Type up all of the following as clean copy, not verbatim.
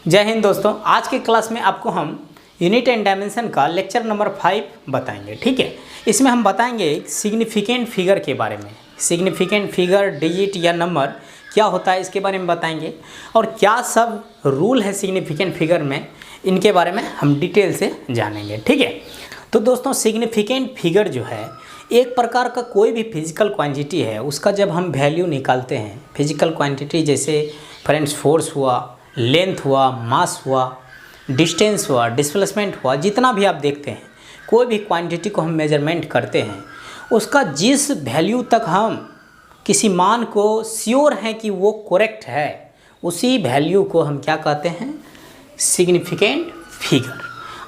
जय हिंद दोस्तों। आज के क्लास में आपको हम यूनिट एंड डायमेंशन का लेक्चर नंबर 5 बताएंगे। ठीक है, इसमें हम बताएंगे सिग्निफिकेंट फिगर के बारे में। सिग्निफिकेंट फिगर, डिजिट या नंबर क्या होता है इसके बारे में बताएंगे, और क्या सब रूल है सिग्निफिकेंट फिगर में, इनके बारे में हम डिटेल से जानेंगे। ठीक है, तो दोस्तों सिग्निफिकेंट फिगर जो है एक प्रकार का कोई भी फिजिकल क्वांटिटी है, उसका जब हम वैल्यू निकालते हैं, फिजिकल क्वांटिटी जैसे फ्रेंड्स फोर्स हुआ, लेंथ हुआ, मास हुआ, डिस्टेंस हुआ, डिस्प्लेसमेंट हुआ, जितना भी आप देखते हैं कोई भी क्वांटिटी को हम मेजरमेंट करते हैं, उसका जिस वैल्यू तक हम किसी मान को श्योर हैं कि वो करेक्ट है, उसी वैल्यू को हम क्या कहते हैं, सिग्निफिकेंट फिगर।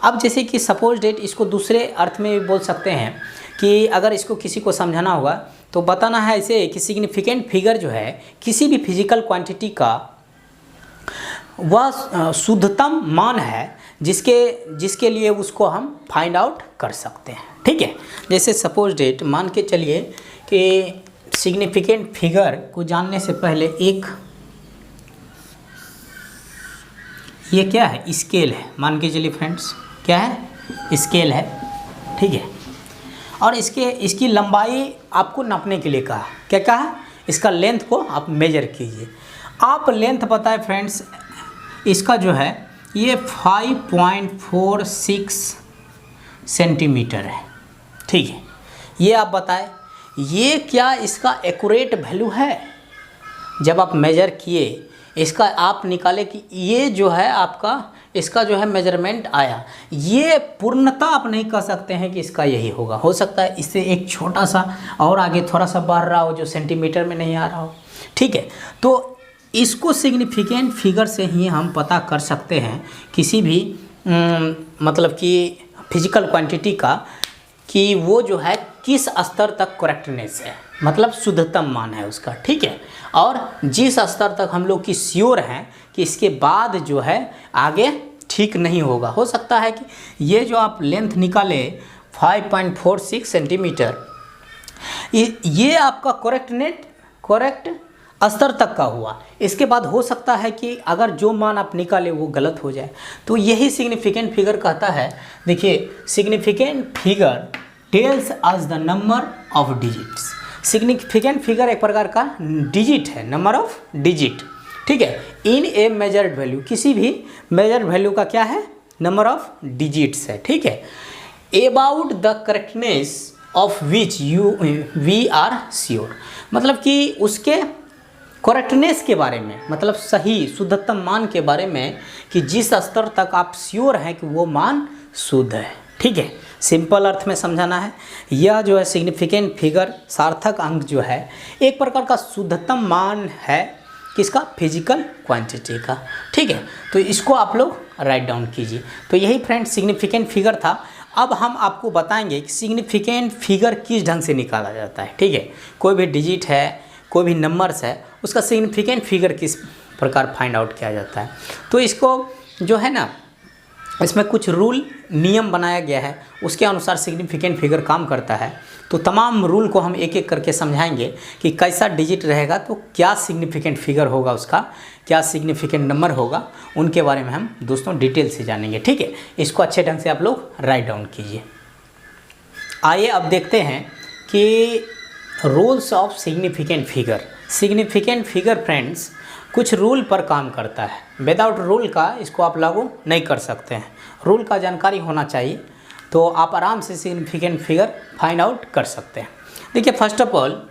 अब जैसे कि सपोज डेट, इसको दूसरे अर्थ में भी बोल सकते हैं कि अगर इसको किसी को समझाना होगा तो बताना है ऐसे कि सिग्निफिकेंट फिगर जो है किसी भी फिजिकल क्वांटिटी का वह शुद्धतम मान है जिसके लिए उसको हम फाइंड आउट कर सकते हैं। ठीक है, जैसे सपोज डेट मान के चलिए कि सिग्निफिकेंट फिगर को जानने से पहले एक ये क्या है, स्केल है। मान के चलिए फ्रेंड्स, क्या है, स्केल है। ठीक है, और इसकी लंबाई आपको नापने के लिए कहा, क्या कहा, इसका लेंथ को आप मेजर कीजिए। आप लेंथ बताए फ्रेंड्स, इसका जो है ये 5.46 सेंटीमीटर है। ठीक है, ये आप बताएं, ये क्या इसका एक्यूरेट वैल्यू है? जब आप मेजर किए, इसका आप निकाले कि ये जो है आपका, इसका जो है मेजरमेंट आया, ये पूर्णतः आप नहीं कह सकते हैं कि इसका यही होगा। हो सकता है इससे एक छोटा सा और आगे थोड़ा सा बढ़ रहा हो जो सेंटीमीटर में नहीं आ रहा हो। ठीक है, तो इसको सिग्निफिकेंट फिगर से ही हम पता कर सकते हैं किसी भी मतलब कि फिजिकल क्वांटिटी का, कि वो जो है किस स्तर तक करेक्टनेस है, मतलब शुद्धतम मान है उसका। ठीक है, और जिस स्तर तक हम लोग की श्योर हैं कि इसके बाद जो है आगे ठीक नहीं होगा। हो सकता है कि ये जो आप लेंथ निकाले 5.46 सेंटीमीटर, ये आपका करेक्ट स्तर तक का हुआ। इसके बाद हो सकता है कि अगर जो मान आप निकाले वो गलत हो जाए। तो यही सिग्निफिकेंट फिगर कहता है। देखिए, significant figure tells us the number of digits. Significant figure एक प्रकार का डिजिट है, नंबर ऑफ डिजिट। ठीक है, इन ए मेजर्ड वैल्यू, किसी भी मेजर्ड वैल्यू का क्या है, नंबर ऑफ डिजिट्स है। ठीक है, about the correctness of which we are sure, मतलब कि उसके करेक्टनेस के बारे में, मतलब सही शुद्धतम मान के बारे में, कि जिस स्तर तक आप श्योर हैं कि वो मान शुद्ध है। ठीक है, सिंपल अर्थ में समझाना है, यह जो है सिग्निफिकेंट फिगर, सार्थक अंक जो है एक प्रकार का शुद्धतम मान है, किसका, फिजिकल क्वांटिटी का। ठीक है, तो इसको आप लोग राइट डाउन कीजिए। तो यही फ्रेंड सिग्निफिकेंट फिगर था। अब हम आपको बताएंगे कि सिग्निफिकेंट फिगर किस ढंग से निकाला जाता है। ठीक है, कोई भी डिजिट है, कोई भी नंबर्स है, उसका सिग्निफिकेंट फिगर किस प्रकार फाइंड आउट किया जाता है। तो इसको जो है ना, इसमें कुछ रूल नियम बनाया गया है, उसके अनुसार सिग्निफिकेंट फिगर काम करता है। तो तमाम रूल को हम एक एक करके समझाएंगे कि कैसा डिजिट रहेगा तो क्या सिग्निफिकेंट फिगर होगा, उसका क्या सिग्निफिकेंट नंबर होगा, उनके बारे में हम दोस्तों डिटेल से जानेंगे। ठीक है, इसको अच्छे ढंग से आप लोग राइट डाउन कीजिए। आइए अब देखते हैं कि rules of significant figure. Significant figure friends कुछ रूल पर काम करता है। विदाउट रूल का इसको आप लागू नहीं कर सकते हैं। रूल का जानकारी होना चाहिए, तो आप आराम से सिग्निफिकेंट फिगर फाइंड आउट कर सकते हैं। देखिए, फर्स्ट ऑफ ऑल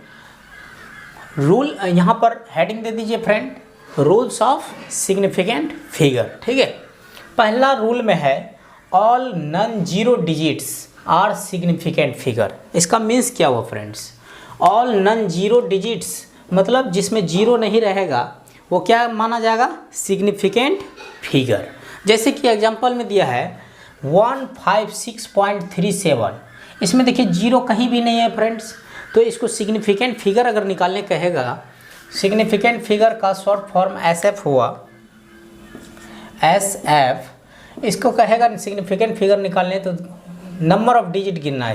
रूल, यहाँ पर हेडिंग दे दीजिए friend, rules of significant figure. ठीक है, पहला रूल में है all non zero digits are significant figure. इसका मीन्स क्या हुआ friends, all non zero digits मतलब जिसमें जीरो नहीं रहेगा वो क्या माना जाएगा, सिग्निफिकेंट फिगर। जैसे कि एग्जांपल में दिया है 156.37, इसमें देखिए जीरो कहीं भी नहीं है फ्रेंड्स। तो इसको सिग्निफिकेंट फिगर अगर निकालने कहेगा, सिग्निफिकेंट फिगर का शॉर्ट फॉर्म SF हुआ, SF, इसको कहेगा सिग्निफिकेंट फिगर निकालने तो नंबर ऑफ डिजिट गिनना है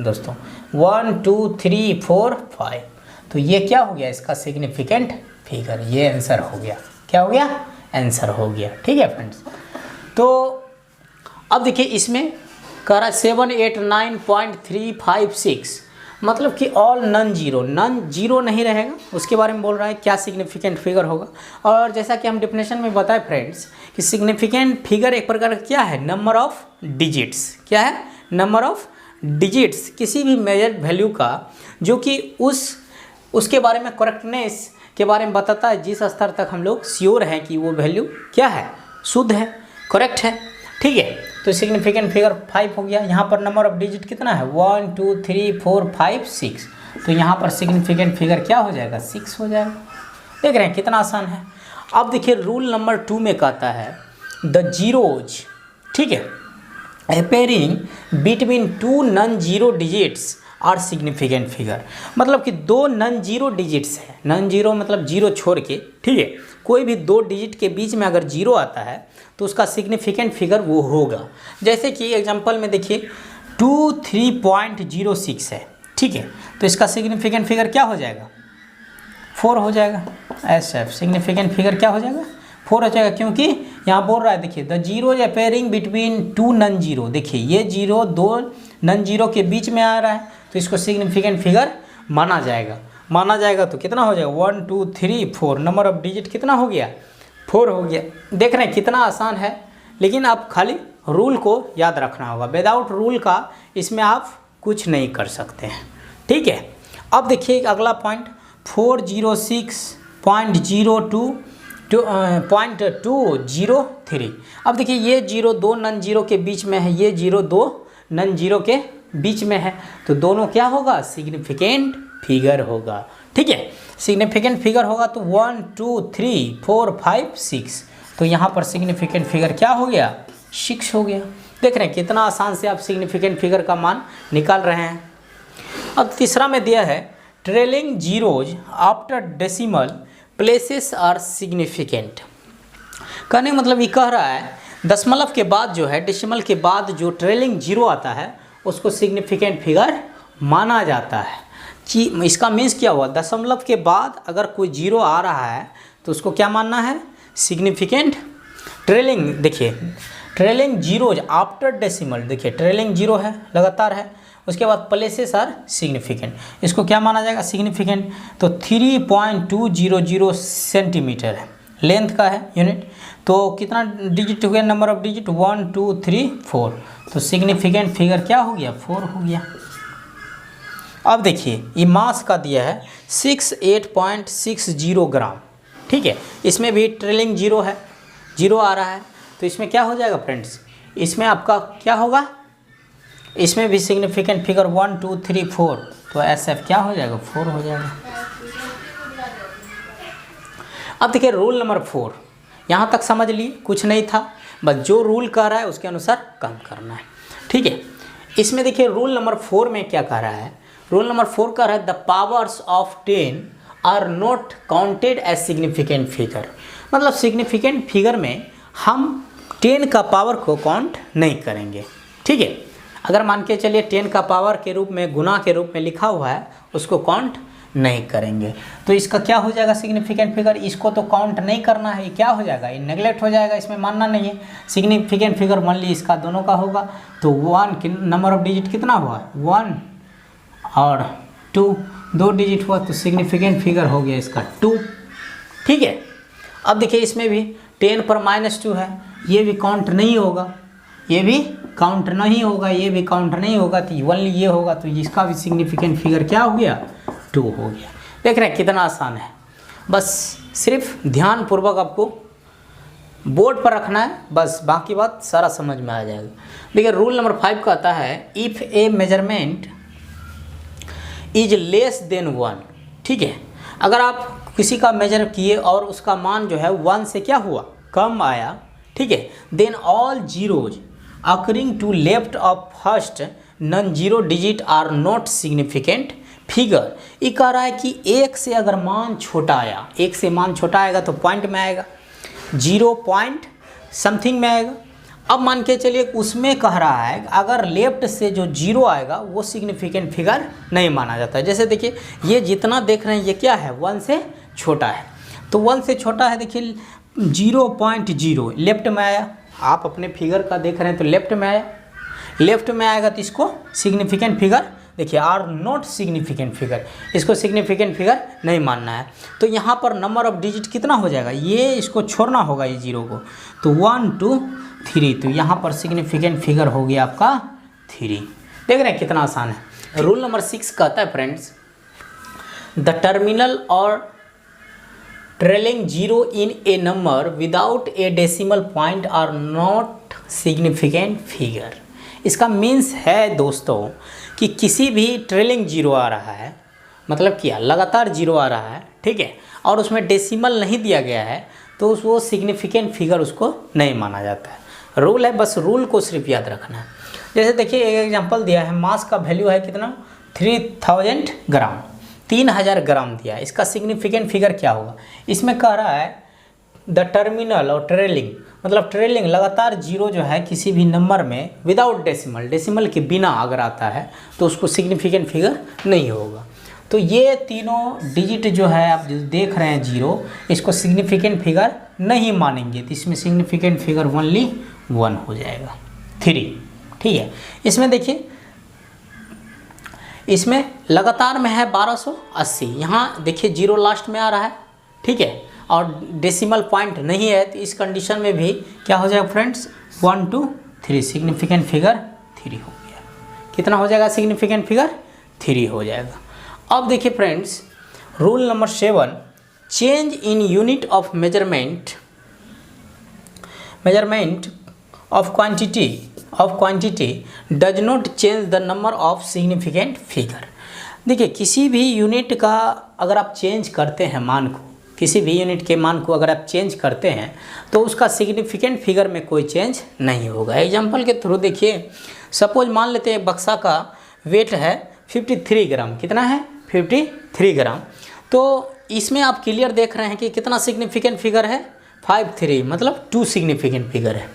दोस्तों, 1 2 3 4 5। तो ये क्या हो गया, इसका सिग्निफिकेंट फिगर, ये आंसर हो गया। क्या हो गया, आंसर हो गया। ठीक है फ्रेंड्स, तो अब देखिए इसमें कह रहा है 789.356, मतलब कि ऑल नन जीरो नहीं रहेगा, उसके बारे में बोल रहा है क्या सिग्निफिकेंट फिगर होगा। और जैसा कि हम डेफिनेशन में बताए फ्रेंड्स कि सिग्निफिकेंट फिगर एक प्रकार का क्या है, नंबर ऑफ डिजिट्स। क्या है, नंबर ऑफ डिजिट्स किसी भी मेजर्ड वैल्यू का जो कि उसके बारे में करेक्टनेस के बारे में बताता है, जिस स्तर तक हम लोग श्योर हैं कि वो वैल्यू क्या है, शुद्ध है, करेक्ट है। ठीक है, तो सिग्निफिकेंट फिगर 5 हो गया। यहाँ पर नंबर ऑफ डिजिट कितना है, 1 2 3 4 5 6, तो यहाँ पर सिग्निफिकेंट फिगर क्या हो जाएगा, 6 हो जाएगा। देख रहे हैं कितना आसान है। अब देखिए रूल नंबर 2 में कहता है द जीरोज, ठीक है, appearing between two non zero digits are significant figure, मतलब कि दो नन जीरो डिजिट्स है, नन जीरो मतलब जीरो छोड़ के, ठीक है, कोई भी दो डिजिट के बीच में अगर जीरो आता है तो उसका सिग्निफिकेंट फिगर वो होगा। जैसे कि एग्जांपल में देखिए 23.06 है, ठीक है, तो इसका सिग्निफिकेंट फिगर क्या हो जाएगा, 4 हो जाएगा। ऐसा सिग्निफिकेंट फिगर क्या हो जाएगा, 4 हो जाएगा, क्योंकि यहाँ बोल रहा है देखिए the zero appearing between two non zero, देखिए ये जीरो दो नन जीरो के बीच में आ रहा है तो इसको सिग्निफिकेंट फिगर माना जाएगा। तो कितना हो जाएगा, 1 2 3 4, नंबर ऑफ डिजिट कितना हो गया, 4 हो गया। देख रहे हैं कितना आसान है, लेकिन आप खाली रूल को याद रखना होगा, विदाउट रूल का इसमें आप कुछ नहीं कर सकते हैं। ठीक है, अब देखिए अगला पॉइंट 406.203। अब देखिए ये जीरो दो नन जीरो के बीच में है, ये जीरो दो नन जीरो के बीच में है, तो दोनों क्या होगा, सिग्निफिकेंट फिगर होगा। ठीक है, सिग्निफिकेंट फिगर होगा तो 1 2 3 4 5 6, तो यहाँ पर सिग्निफिकेंट फिगर क्या हो गया, 6 हो गया। देख रहे हैं कितना आसान से आप सिग्निफिकेंट फिगर का मान निकाल रहे हैं। अब तीसरा में दिया है trailing zeros after decimal places are significant. कहने का मतलब ये कह रहा है दशमलव के बाद जो है, डेसिमल के बाद जो ट्रेलिंग जीरो आता है उसको सिग्निफिकेंट फिगर माना जाता है। कि इसका मीन्स क्या हुआ, दशमलव के बाद अगर कोई जीरो आ रहा है तो उसको क्या मानना है, सिग्निफिकेंट। ट्रेलिंग देखिए ट्रेलिंग जीरोज आफ्टर डेसिमल, देखिए ट्रेलिंग जीरो है, लगातार है, उसके बाद प्लेसेस आर सिग्निफिकेंट, इसको क्या माना जाएगा, सिग्निफिकेंट। तो 3.200 सेंटीमीटर है, लेंथ का है यूनिट, तो कितना डिजिट हो गया, नंबर ऑफ डिजिट 1 2 3 4, तो सिग्निफिकेंट फिगर क्या हो गया, 4 हो गया। अब देखिए ये मास का दिया है 68.60 ग्राम, ठीक है, इसमें भी ट्रेलिंग जीरो है, जीरो आ रहा है, तो इसमें क्या हो जाएगा फ्रेंड्स, इसमें आपका क्या होगा, इसमें भी सिग्निफिकेंट फिगर 1 2 3 4, तो SF क्या हो जाएगा, 4 हो जाएगा। अब देखिए रूल नंबर 4, यहाँ तक समझ लिए, कुछ नहीं था, बस जो रूल कह रहा है उसके अनुसार काम करना है। ठीक है, इसमें देखिए रूल नंबर 4 में क्या कह रहा है, रूल नंबर 4 कह रहा है the powers of 10 are not counted as significant figure, मतलब सिग्निफिकेंट फिगर में हम 10 का पावर को काउंट नहीं करेंगे। ठीक है, अगर मान के चलिए 10 का पावर के रूप में, गुना के रूप में लिखा हुआ है, उसको काउंट नहीं करेंगे, तो इसका क्या हो जाएगा, सिग्निफिकेंट फिगर। इसको तो काउंट नहीं करना है, ये क्या हो जाएगा, ये नेगलेक्ट हो जाएगा, इसमें मानना नहीं है। सिग्निफिकेंट फिगर मान ली इसका दोनों का होगा, तो 1 नंबर ऑफ डिजिट कितना हुआ, 1 और 2, 2 डिजिट हुआ, तो सिग्निफिकेंट फिगर हो गया इसका 2। ठीक है, अब देखिए इसमें भी 10 पर -2 है, ये भी काउंट नहीं होगा, ये भी काउंट नहीं होगा, ये भी काउंट नहीं होगा, तो ओनली ये होगा, तो इसका भी सिग्निफिकेंट फिगर क्या हो गया, 2 हो गया। देख रहे हैं कितना आसान है, बस सिर्फ ध्यानपूर्वक आपको बोर्ड पर रखना है, बस बाकी बात सारा समझ में आ जाएगा। देखिए रूल नंबर 5 कहता है if A measurement is less than 1, ठीक है, अगर आप किसी का मेजर किए और उसका मान जो है 1 से क्या हुआ, कम आया, ठीक है, then all zeros occurring to left of first non zero digit are not significant figure. ये कह रहा है कि 1 से अगर मान छोटा आया, 1 से मान छोटा आएगा तो पॉइंट में आएगा, 0 पॉइंट समथिंग में आएगा। अब मान के चलिए उसमें कह रहा है अगर लेफ्ट से जो 0 आएगा वो सिग्निफिकेंट फिगर नहीं माना जाता है। जैसे देखिए ये जितना देख रहे हैं ये क्या है, 1 से छोटा है, तो 1 से छोटा है, देखिए 0.0 लेफ्ट में आया, आप अपने फिगर का देख रहे हैं तो लेफ्ट में आया, लेफ्ट में आएगा तो इसको सिग्निफिकेंट फिगर, देखिए आर नॉट सिग्निफिकेंट फिगर, इसको सिग्निफिकेंट फिगर नहीं मानना है। तो यहाँ पर नंबर ऑफ डिजिट कितना हो जाएगा, ये इसको छोड़ना होगा ये 0 को, तो 1 2 3, तो यहाँ पर सिग्निफिकेंट फिगर हो गया आपका 3। देख रहे हैं कितना आसान है। रूल नंबर 6 कहता है friends, the terminal or trailing 0 in a number without a decimal point are not significant figure. इसका मीन्स है दोस्तों कि किसी भी ट्रेलिंग 0 आ रहा है, मतलब क्या लगातार 0 आ रहा है, ठीक है, और उसमें डेसिमल नहीं दिया गया है, तो वो सिग्निफिकेंट फिगर उसको नहीं माना जाता है। रूल है, बस रूल को सिर्फ याद रखना है। जैसे देखिए एक एग्जांपल दिया है, मास का वैल्यू है कितना 3000 ग्राम, 3000 ग्राम दिया है, इसका सिग्निफिकेंट फिगर क्या होगा। इसमें कह रहा है द टर्मिनल और ट्रेलिंग, मतलब ट्रेलिंग लगातार 0 जो है किसी भी नंबर में विदाउट डेसिमल, डेसिमल के बिना अगर आता है तो उसको सिग्निफिकेंट फिगर नहीं होगा। तो ये तीनों डिजिट जो है आप जो देख रहे हैं 0, इसको सिग्निफिकेंट फिगर नहीं मानेंगे, तो इसमें सिग्निफिकेंट फिगर ओनली 1 हो जाएगा, 3, ठीक है। इसमें देखिए, इसमें लगातार में है 1280, यहाँ देखिए 0 लास्ट में आ रहा है, ठीक है, और डेसिमल पॉइंट नहीं है, तो इस कंडीशन में भी क्या हो जाएगा फ्रेंड्स 1 2 3, सिग्निफिकेंट फिगर 3 हो गया। कितना हो जाएगा सिग्निफिकेंट फिगर 3 हो जाएगा। अब देखिए friends, rule number 7, change in unit of measurement of quantity does not change the number of significant figure. देखिए किसी भी यूनिट का अगर आप चेंज करते हैं मान को, किसी भी यूनिट के मान को अगर आप चेंज करते हैं तो उसका सिग्निफिकेंट फिगर में कोई चेंज नहीं होगा। एग्जांपल के थ्रू देखिए, सपोज मान लेते हैं बक्सा का वेट है 53 ग्राम, कितना है 53 ग्राम, तो इसमें आप क्लियर देख रहे हैं कि कितना सिग्निफिकेंट फिगर है 53, मतलब 2 सिग्निफिकेंट फिगर है।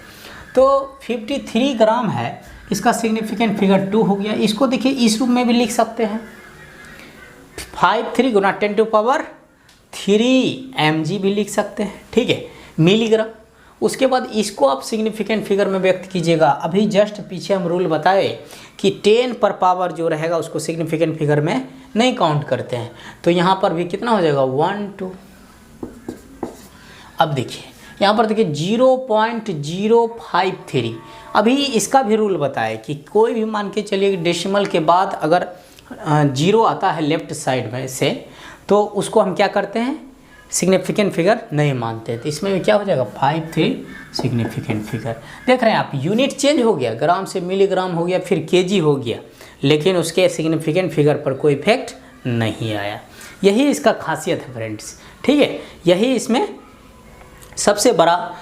तो 53 ग्राम है, इसका सिग्निफिकेंट फिगर 2 हो गया। इसको देखिए इस रूप में भी लिख सकते हैं, 53 गुना 10⁻³ mg भी लिख सकते हैं, ठीक है, मिलीग्राम। उसके बाद इसको आप सिग्निफिकेंट फिगर में व्यक्त कीजिएगा। अभी जस्ट पीछे हम रूल बताए कि 10 पर पावर जो रहेगा उसको सिग्निफिकेंट फिगर में नहीं काउंट करते हैं, तो यहाँ पर भी कितना हो जाएगा 1 2। अब देखिए यहाँ पर देखिए 0.053, अभी इसका भी रूल बताए कि कोई भी मान के चलिए डेसिमल के बाद अगर 0 आता है लेफ्ट साइड में से, तो उसको हम क्या करते हैं सिग्निफिकेंट फिगर नहीं मानते। तो इसमें भी क्या हो जाएगा 53 सिग्निफिकेंट फिगर। देख रहे हैं आप, यूनिट चेंज हो गया, ग्राम से मिलीग्राम हो गया, फिर केजी हो गया, लेकिन उसके सिग्निफिकेंट फिगर पर कोई इफेक्ट नहीं आया। यही इसका खासियत है फ्रेंड्स, ठीक है, यही इसमें सबसे बड़ा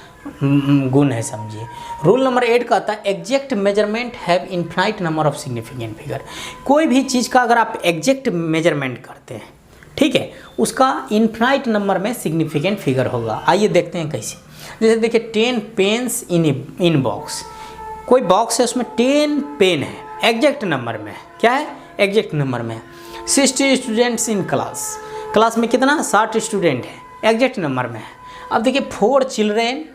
गुण है, समझिए। रूल नंबर 8 कहता है exact measurement have infinite number of significant figure. कोई भी चीज़ का अगर आप एग्जैक्ट मेजरमेंट करते हैं, ठीक है, उसका इनफाइनाइट नंबर में सिग्निफिकेंट फिगर होगा। आइए देखते हैं कैसे। जैसे देखिए 10 पेन्स इन बॉक्स, कोई बॉक्स है उसमें 10 पेन है, एग्जैक्ट नंबर में, क्या है एग्जैक्ट नंबर में। 60 स्टूडेंट्स इन क्लास में कितना 60 स्टूडेंट है, एग्जैक्ट नंबर में है। अब देखिए 4 चिल्ड्रेन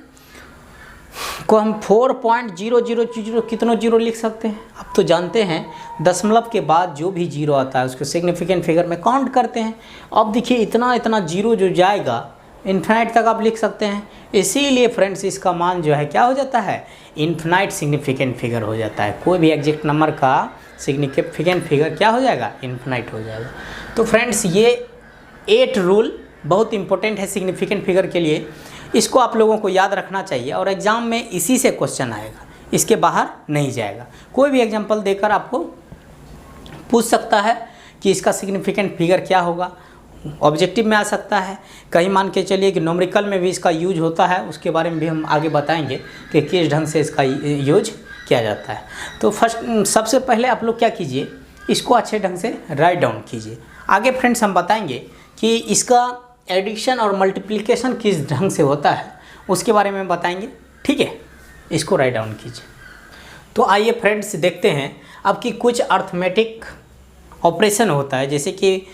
को हम 4.0000 कितनों 0 लिख सकते हैं। अब तो जानते हैं दशमलव के बाद जो भी 0 आता है उसको सिग्निफिकेंट फिगर में काउंट करते हैं। अब देखिए इतना 0 जो जाएगा इन्फिनाइट तक आप लिख सकते हैं। इसीलिए फ्रेंड्स इसका मान जो है क्या हो जाता है इन्फिनाइट सिग्निफिकेंट फिगर हो जाता है। कोई भी एग्जैक्ट नंबर का सिग्निफिकेंट फिगर क्या हो जाएगा इन्फिनाइट हो जाएगा। तो फ्रेंड्स ये 8 रूल बहुत इंपॉर्टेंट है सिग्निफिकेंट फिगर के लिए, इसको आप लोगों को याद रखना चाहिए और एग्ज़ाम में इसी से क्वेश्चन आएगा, इसके बाहर नहीं जाएगा। कोई भी एग्जांपल देकर आपको पूछ सकता है कि इसका सिग्निफिकेंट फिगर क्या होगा, ऑब्जेक्टिव में आ सकता है, कहीं मान के चलिए कि न्यूमेरिकल में भी इसका यूज होता है, उसके बारे में भी हम आगे बताएंगे कि किस ढंग से इसका यूज किया जाता है। तो सबसे पहले आप लोग क्या कीजिए, इसको अच्छे ढंग से राइट डाउन कीजिए। आगे फ्रेंड्स हम बताएंगे कि इसका एडिशन और मल्टीप्लिकेशन किस ढंग से होता है उसके बारे में बताएंगे, ठीक है, इसको राइट डाउन कीजिए। तो आइए फ्रेंड्स देखते हैं अब कि कुछ अर्थमेटिक ऑपरेशन होता है, जैसे कि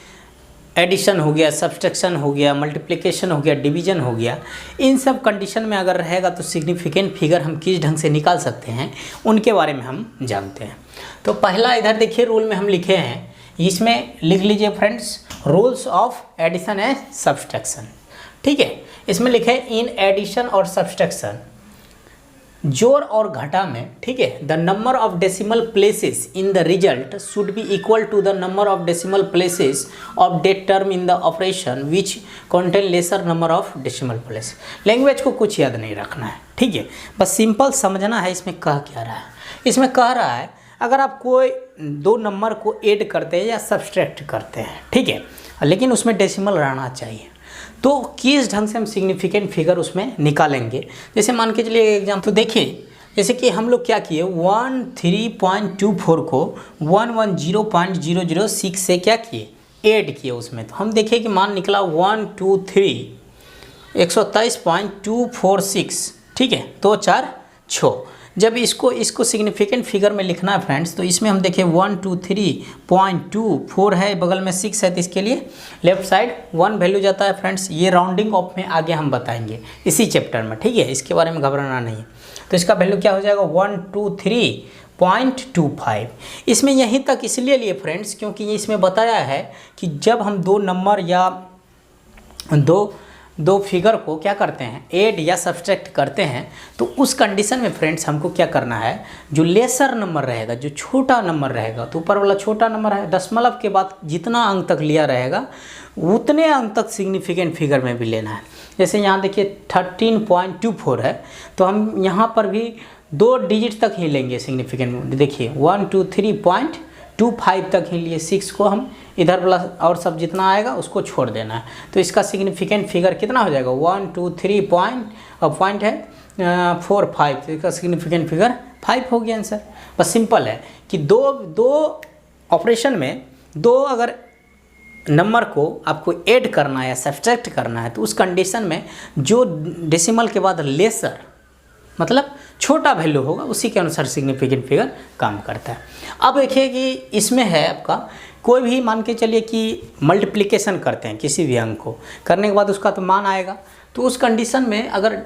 एडिशन हो गया, सब्सट्रैक्शन हो गया, मल्टीप्लिकेशन हो गया, डिवीजन हो गया, इन सब कंडीशन में अगर रहेगा तो सिग्निफिकेंट फिगर हम किस ढंग से निकाल सकते हैं उनके बारे में हम जानते हैं। तो पहला इधर देखिए रूल में हम लिखे हैं, इसमें लिख लीजिए friends, rules of addition and subtraction. ठीक है, इसमें लिखे इन एडिशन और सब्सट्रैक्शन, जोड़ और घटा में, ठीक है, the number of decimal places in the result should be equal to the number of decimal places of that term in the operation which contain lesser number of decimal place. Language को कुछ याद नहीं रखना है, ठीक है, बस simple समझना है इसमें कह क्या रहा है। इसमें कह रहा है अगर आप कोई दो नंबर को ऐड करते हैं या सब्सट्रैक्ट करते हैं, ठीक है, लेकिन उसमें डेसिमल रहना चाहिए, तो किस ढंग से हम सिग्निफिकेंट फिगर उसमें निकालेंगे। जैसे मान के चलिए एग्जाम्पल, तो देखिए जैसे कि हम लोग क्या किए, 13.24 को 110.006 से क्या किए, ऐड किए उसमें। तो हम देखिए कि मान निकला 123.246, ठीक है, 2 4 6। जब इसको सिग्निफिकेंट फिगर में लिखना है फ्रेंड्स, तो इसमें हम देखें 123.24 है, बगल में 6 है, तो इसके लिए लेफ्ट साइड 1 वैल्यू जाता है फ्रेंड्स। ये राउंडिंग ऑफ में आगे हम बताएंगे इसी चैप्टर में, ठीक है, इसके बारे में घबराना नहीं है। तो इसका वैल्यू क्या हो जाएगा 123.25। इसमें यहीं तक इसलिए लिए फ्रेंड्स क्योंकि ये इसमें बताया है कि जब हम दो नंबर या दो फिगर को क्या करते हैं, ऐड या सब्सट्रैक्ट करते हैं, तो उस कंडीशन में फ्रेंड्स हमको क्या करना है, जो लेसर नंबर रहेगा, जो छोटा नंबर रहेगा, तो ऊपर वाला छोटा नंबर है, दशमलव के बाद जितना अंक तक लिया रहेगा उतने अंक तक सिग्निफिकेंट फिगर में भी लेना है। जैसे यहाँ देखिए 13.24 है, तो हम यहाँ पर भी 2 डिजिट तक ही लेंगे सिग्निफिकेंट। देखिए 123.25 तक ही लिए, 6 को हम इधर वाला और सब जितना आएगा उसको छोड़ देना है। तो इसका सिग्निफिकेंट फिगर कितना हो जाएगा, 123.45, तो इसका सिग्निफिकेंट फिगर 5 हो गया आंसर। बस सिंपल है कि दो ऑपरेशन में दो अगर नंबर को आपको ऐड करना है या सब्सट्रैक्ट करना है, तो उस कंडीशन में जो डेसिमल के बाद लेसर मतलब छोटा वैल्यू होगा उसी के अनुसार सिग्निफिकेंट फिगर काम करता है। अब देखिए कि इसमें है आपका कोई भी, मान के चलिए कि मल्टीप्लिकेशन करते हैं किसी भी अंक को, करने के बाद उसका तो मान आएगा, तो उस कंडीशन में अगर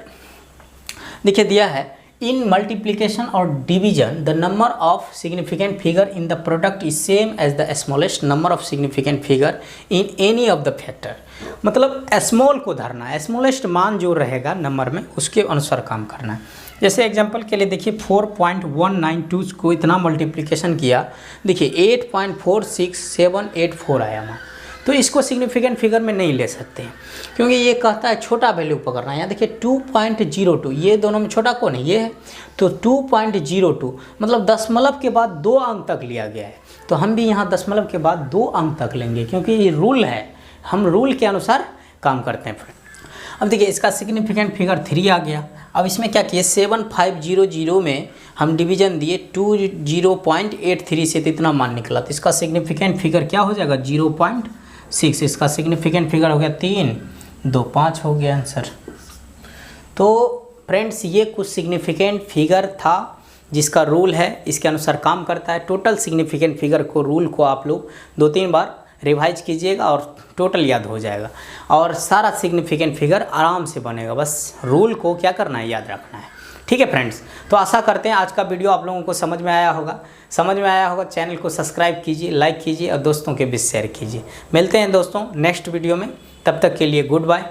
देखिए दिया है इन मल्टीप्लिकेशन और division the number of significant figure in the product is same as the smallest number of significant figure in any of the factor. मतलब स्मॉल को धरना, स्मॉलेस्ट मान जो रहेगा नंबर में उसके अनुसार काम करना है। जैसे एग्जांपल के लिए देखिए 4.192 को इतना मल्टीप्लिकेशन किया, देखिए 8.46784 आया वहाँ, तो इसको सिग्निफिकेंट फिगर में नहीं ले सकते हैं क्योंकि ये कहता है छोटा वैल्यू पकड़ना है। यहाँ देखिए 2.02, ये दोनों में छोटा कौन है, ये है, तो 2.02 मतलब दशमलव के बाद 2 अंक तक लिया गया है, तो हम भी यहाँ दशमलव के बाद 2 अंक तक लेंगे क्योंकि ये रूल है, हम रूल के अनुसार काम करते हैं। अब देखिए इसका सिग्निफिकेंट फिगर 3 आ गया। अब इसमें क्या किए, 7500 में हम डिवीजन दिए 20.83 से, तो इतना मान निकला, तो इसका सिग्निफिकेंट फिगर क्या हो जाएगा 0.6। इसका सिग्निफिकेंट फिगर हो गया 325 हो गया आंसर। तो फ्रेंड्स ये कुछ सिग्निफिकेंट फिगर था जिसका रूल है, इसके अनुसार काम करता है। टोटल सिग्निफिकेंट फिगर को, रूल को आप लोग 2-3 बार रिवाइज कीजिएगा और टोटल याद हो जाएगा और सारा सिग्निफिकेंट फिगर आराम से बनेगा। बस रूल को क्या करना है, याद रखना है। ठीक है फ्रेंड्स, तो आशा करते हैं आज का वीडियो आप लोगों को समझ में आया होगा। चैनल को सब्सक्राइब कीजिए, लाइक कीजिए और दोस्तों के बीच शेयर कीजिए। मिलते हैं दोस्तों नेक्स्ट वीडियो में, तब तक के लिए गुड बाय।